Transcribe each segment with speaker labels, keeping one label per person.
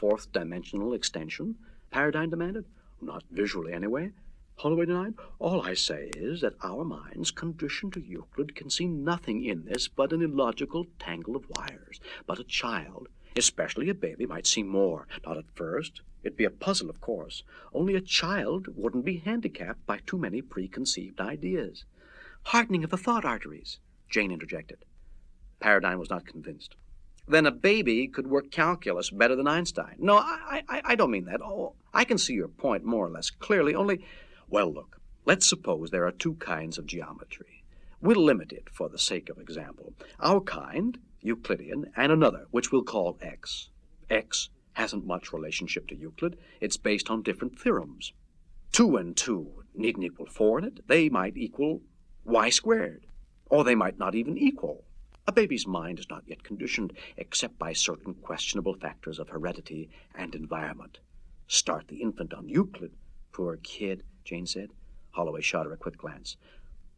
Speaker 1: fourth-dimensional extension? Paradigm demanded. Not visually, anyway. Holloway denied. All I say is that our minds, conditioned to Euclid, can see nothing in this but an illogical tangle of wires. But a child, especially a baby, might see more. Not at first. It'd be a puzzle, of course. Only a child wouldn't be handicapped by too many preconceived ideas. Hardening of the thought arteries, Jane interjected. Paradigm was not convinced. Then a baby could work calculus better than Einstein. No, I don't mean that. Oh, I can see your point more or less clearly, only... Well, look, let's suppose there are two kinds of geometry. We'll limit it for the sake of example. Our kind, Euclidean, and another, which we'll call X. X hasn't much relationship to Euclid. It's based on different theorems. 2 and 2 needn't equal 4 in it. They might equal y squared, or they might not even equal. A baby's mind is not yet conditioned except by certain questionable factors of heredity and environment. Start the infant on Euclid. Poor kid, Jane said. Holloway shot her a quick glance.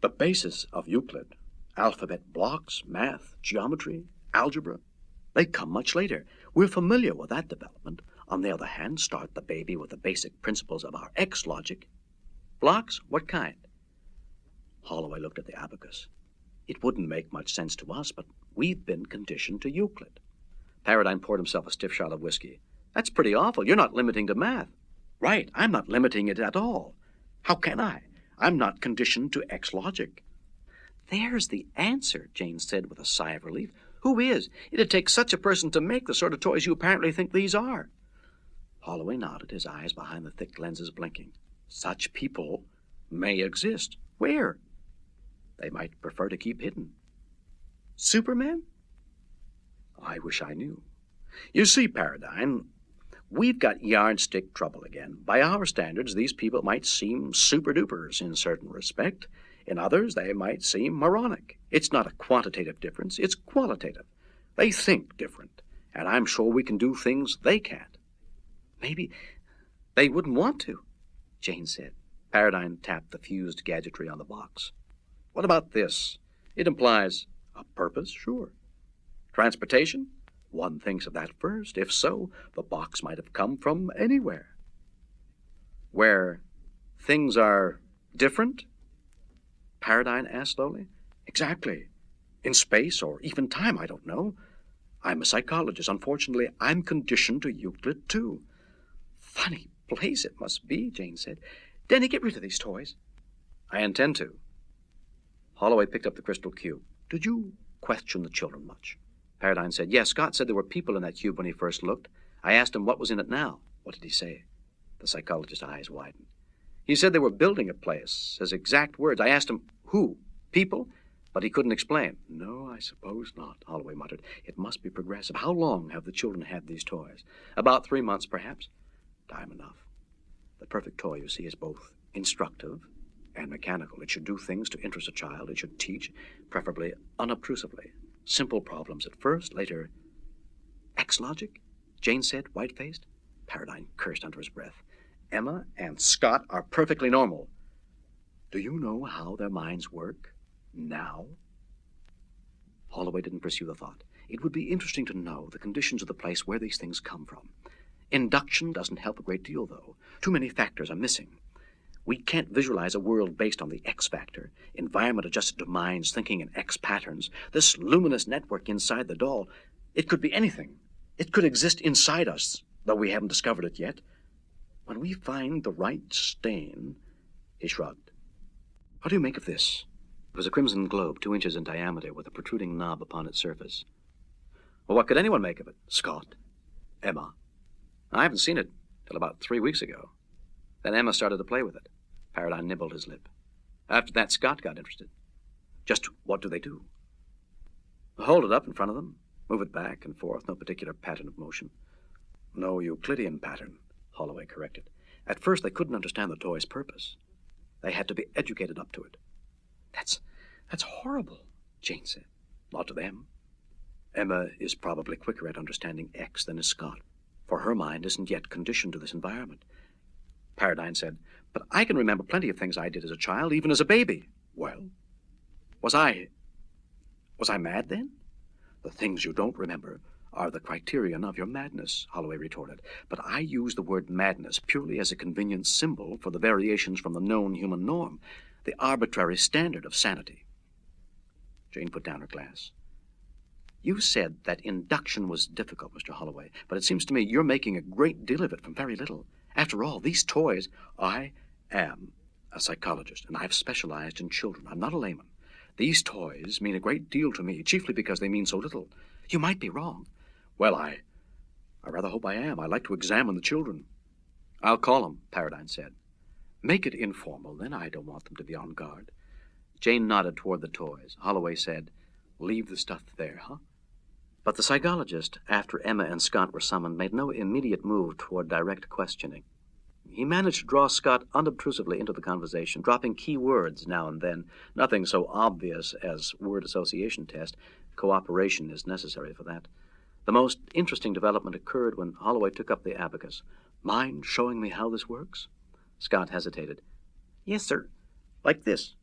Speaker 1: The basis of Euclid, alphabet blocks, math, geometry, algebra, they come much later. We're familiar with that development. On the other hand, start the baby with the basic principles of our X logic. Blocks? What kind? Holloway looked at the abacus. It wouldn't make much sense to us, but we've been conditioned to Euclid. Paradigm poured himself a stiff shot of whiskey. That's pretty awful. You're not limiting to math. Right, I'm not limiting it at all. How can I? I'm not conditioned to X logic. There's the answer, Jane said with a sigh of relief. Who is? It'd take such a person to make the sort of toys you apparently think these are. Holloway nodded, his eyes behind the thick lenses blinking. Such people may exist. Where? They might prefer to keep hidden. Superman? I wish I knew. You see, Paradigm, we've got yardstick trouble again. By our standards, these people might seem super-dupers in certain respect. In others, they might seem moronic. It's not a quantitative difference, it's qualitative. They think different, and I'm sure we can do things they can't. Maybe they wouldn't want to, Jane said. Paradigm tapped the fused gadgetry on the box. What about this? It implies a purpose, sure. Transportation? One thinks of that first. If so, the box might have come from anywhere. Where things are different? Paradigm asked slowly. Exactly. In space or even time, I don't know. I'm a psychologist. Unfortunately, I'm conditioned to Euclid, too. Funny place it must be, Jane said. Denny, get rid of these toys. I intend to. Holloway picked up the crystal cube. Did you question the children much? Paradigm said, yes, Scott said there were people in that cube when he first looked. I asked him what was in it now. What did he say? The psychologist's eyes widened. He said they were building a place. His exact words. I asked him, who? People? But he couldn't explain. No, I suppose not, Holloway muttered. It must be progressive. How long have the children had these toys? About 3 months, perhaps. Time enough. The perfect toy, you see, is both instructive and mechanical. It should do things to interest a child. It should teach, preferably unobtrusively. Simple problems at first, later... X logic? Jane said, white-faced. Paradigm cursed under his breath. Emma and Scott are perfectly normal. Do you know how their minds work now? Holloway didn't pursue the thought. It would be interesting to know the conditions of the place where these things come from. Induction doesn't help a great deal, though. Too many factors are missing. We can't visualize a world based on the X factor, environment adjusted to minds thinking in X patterns. This luminous network inside the doll, it could be anything. It could exist inside us, though we haven't discovered it yet. When we find the right stain... He shrugged. What do you make of this? It was a crimson globe, 2 inches in diameter, with a protruding knob upon its surface. Well, what could anyone make of it? Scott? Emma? I haven't seen it till about 3 weeks ago. Then Emma started to play with it. Paradigm nibbled his lip. After that, Scott got interested. Just what do they do? Hold it up in front of them, move it back and forth, no particular pattern of motion. No Euclidean pattern, Holloway corrected. At first, they couldn't understand the toy's purpose. They had to be educated up to it. That's horrible, Jane said. Not to them. Emma is probably quicker at understanding X than is Scott, for her mind isn't yet conditioned to this environment. Paradigm said, but I can remember plenty of things I did as a child, even as a baby. Well, was I mad then? The things you don't remember are the criterion of your madness, Holloway retorted. But I use the word madness purely as a convenient symbol for the variations from the known human norm, the arbitrary standard of sanity. Jane put down her glass. You said that induction was difficult, Mr. Holloway, but it seems to me you're making a great deal of it from very little. After all, these toys... I am a psychologist, and I've specialized in children. I'm not a layman. These toys mean a great deal to me, chiefly because they mean so little. You might be wrong. Well, I rather hope I am. I like to examine the children. I'll call them, Paradine said. Make it informal, then. I don't want them to be on guard. Jane nodded toward the toys. Holloway said, leave the stuff there, huh? But the psychologist, after Emma and Scott were summoned, made no immediate move toward direct questioning. He managed to draw Scott unobtrusively into the conversation, dropping key words now and then, nothing so obvious as word association test. Cooperation is necessary for that. The most interesting development occurred when Holloway took up the abacus. Mind showing me how this works? Scott hesitated. Yes, sir. Like this.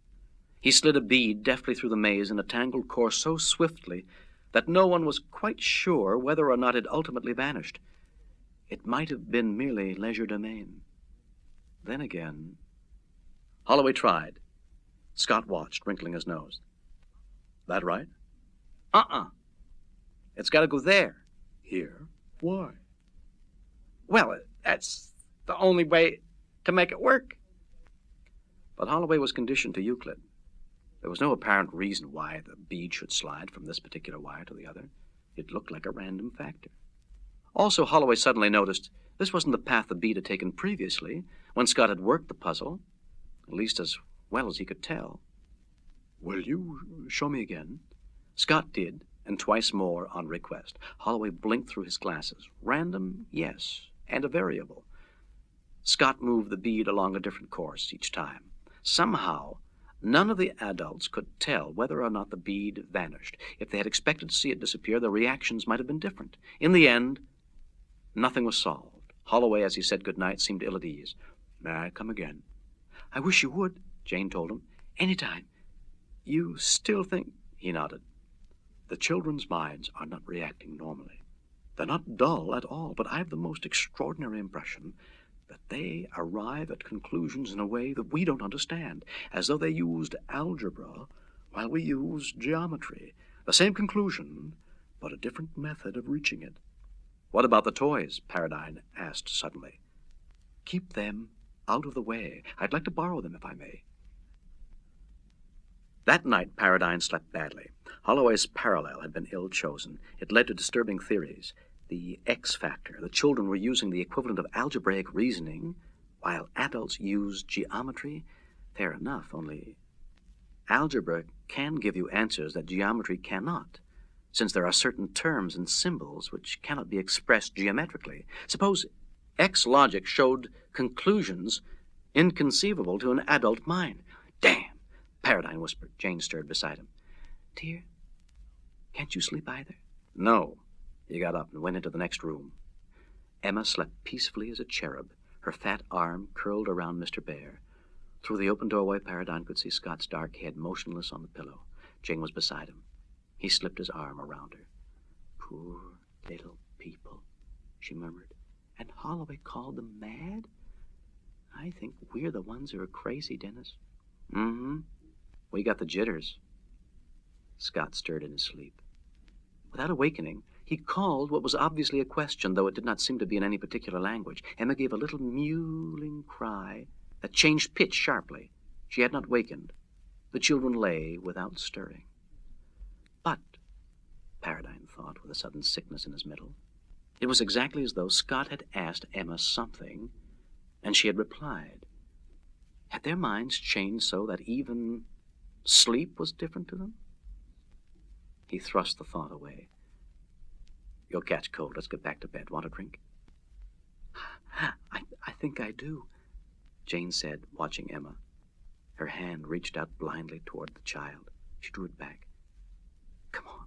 Speaker 1: He slid a bead deftly through the maze in a tangled course so swiftly that no one was quite sure whether or not it ultimately vanished. It might have been merely legerdemain. Then again... Holloway tried. Scott watched, wrinkling his nose. That right? It's got to go there. Here? Why? Well, that's the only way to make it work. But Holloway was conditioned to Euclid. There was no apparent reason why the bead should slide from this particular wire to the other. It looked like a random factor. Also, Holloway suddenly noticed this wasn't the path the bead had taken previously, when Scott had worked the puzzle, at least as well as he could tell. Will you show me again? Scott did, and twice more on request. Holloway blinked through his glasses. Random, yes, and a variable. Scott moved the bead along a different course each time. Somehow, none of the adults could tell whether or not the bead vanished. If they had expected to see it disappear, their reactions might have been different. In the end, nothing was solved. Holloway, as he said goodnight, seemed ill at ease. May I come again? I wish you would, Jane told him. Anytime. You still think... He nodded. The children's minds are not reacting normally. They're not dull at all, but I have the most extraordinary impression that they arrive at conclusions in a way that we don't understand, as though they used algebra while we use geometry. The same conclusion, but a different method of reaching it. What about the toys? Paradine asked suddenly. Keep them out of the way. I'd like to borrow them if I may. That night, Paradine slept badly. Holloway's parallel had been ill-chosen. It led to disturbing theories. The X factor. The children were using the equivalent of algebraic reasoning, while adults used geometry. Fair enough, only algebra can give you answers that geometry cannot, since there are certain terms and symbols which cannot be expressed geometrically. Suppose X logic showed conclusions inconceivable to an adult mind. Damn! Paradine whispered. Jane stirred beside him. Dear, can't you sleep either? No. He got up and went into the next room. Emma slept peacefully as a cherub, her fat arm curled around Mr. Bear. Through the open doorway, Paradine could see Scott's dark head motionless on the pillow. Jane was beside him. He slipped his arm around her. Poor little people, she murmured. And Holloway called them mad? I think we're the ones who are crazy, Dennis. Mm-hmm. We got the jitters. Scott stirred in his sleep. Without awakening, he called what was obviously a question, though it did not seem to be in any particular language. Emma gave a little mewling cry that changed pitch sharply. She had not wakened. The children lay without stirring. But, Paradine thought with a sudden sickness in his middle, it was exactly as though Scott had asked Emma something, and she had replied. Had their minds changed so that even sleep was different to them? He thrust the thought away. You'll catch cold. Let's get back to bed. Want a drink? I think I do, Jane said, watching Emma. Her hand reached out blindly toward the child. She drew it back. Come on.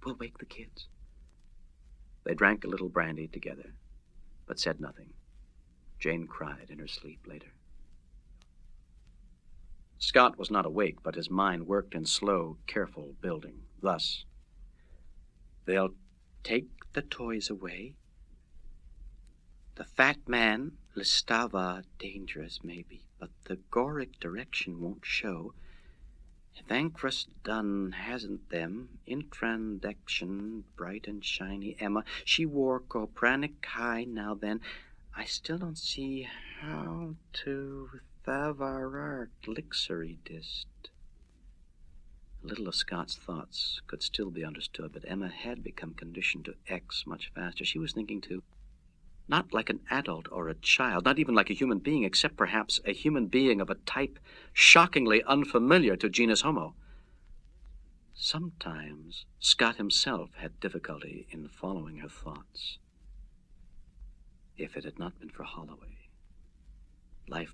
Speaker 1: We'll wake the kids. They drank a little brandy together, but said nothing. Jane cried in her sleep later. Scott was not awake, but his mind worked in slow, careful building. Thus, they'll take
Speaker 2: the toys away. The fat man, Listava, dangerous maybe, but the Goric direction won't show. Thancrest done hasn't them, intrandection, bright and shiny Emma. She wore Copranic high now then. I still don't see how to Thavarart Lixery dist. A little of Scott's thoughts could still be understood, but Emma had become conditioned to X much faster. She was thinking too. Not like an adult or a child, not even like a human being, except perhaps a human being of a type shockingly unfamiliar to genus Homo. Sometimes Scott himself had difficulty in following her thoughts. If it had not been for Holloway, life